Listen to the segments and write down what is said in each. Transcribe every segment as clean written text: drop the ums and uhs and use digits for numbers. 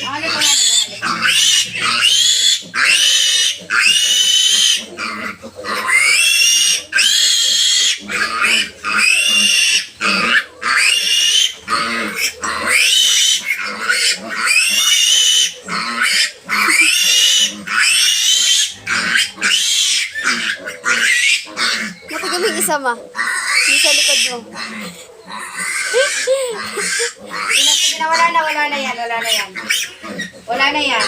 Ano pa nga? Matagal yung isa ma. Yung sa likod mo. Sige na, wala na yan, wala na yan. Wala na yan.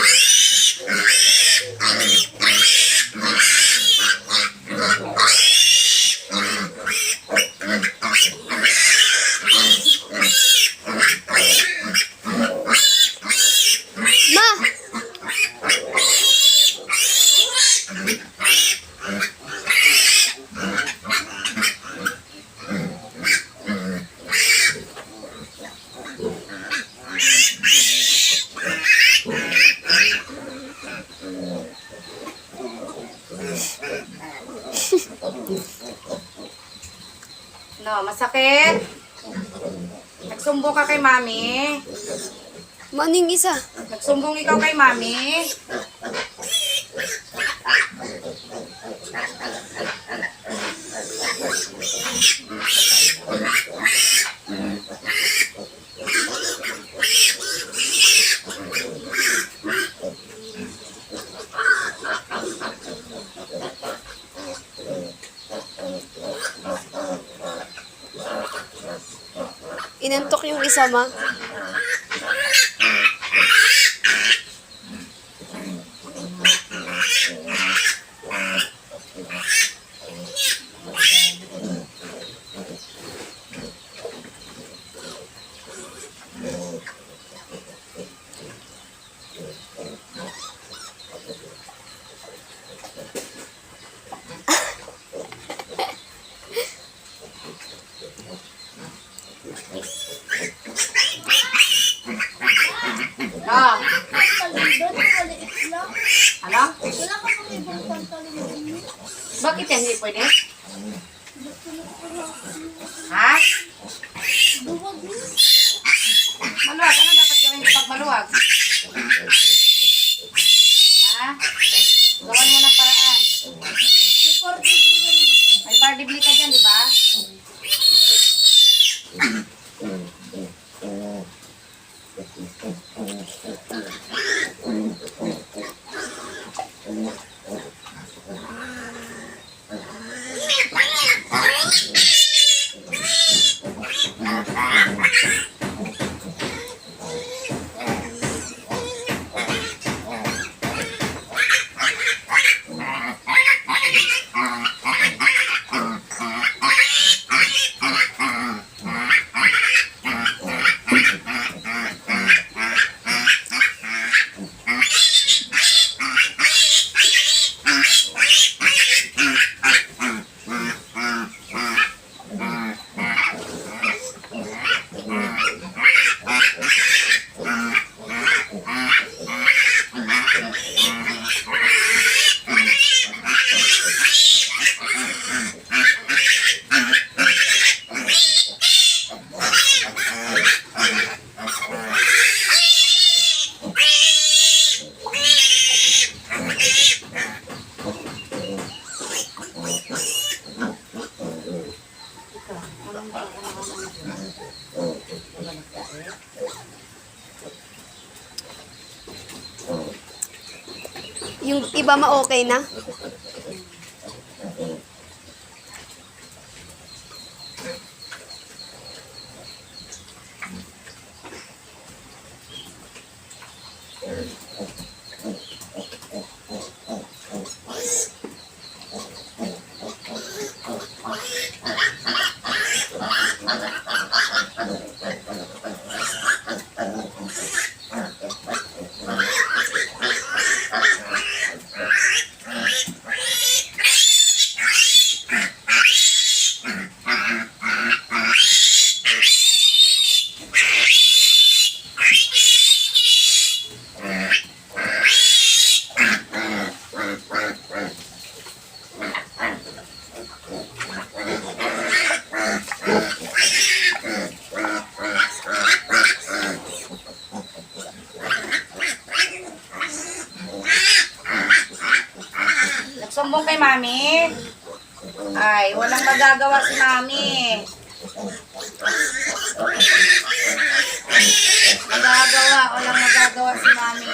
Ma! No, masakit? Nagsumbong ka kay mami? Maning isa. Nagsumbong ikaw kay mami? Inantok yung isa ma. Ah, ano? Wala ka pang ibang pantaloon. Bakit yan hindi pwede? Ha? Duwag mo. Maluwag. Anong dapat gawin kapag maluwag? Ha? Gawan mo ng paraan. May pardibli ka dyan, di ba? Yung iba ma-okay na? Sumbong kay mami. Ay, walang magagawa si mami. Walang magagawa si mami.